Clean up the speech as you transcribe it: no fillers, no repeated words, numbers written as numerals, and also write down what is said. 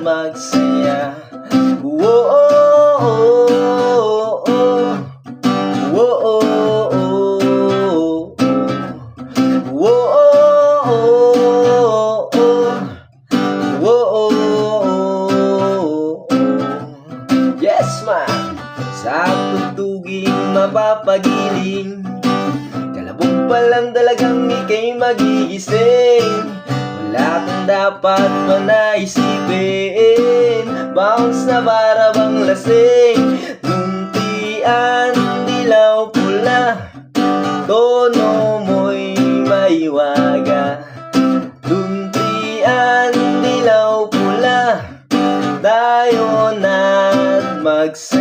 magsaya. Whoa, whoa, whoa. Yes, ma'am. Sa tugtuging mapapagiling, kalabog pa lang talagang ika'y magigising. Wala kang dapat pa naisipin, bounce na para bang lasing. Luntian, dilaw, pula, tono mo'y maiwaga. Luntian, dilaw, pula, tayo na't magsaya.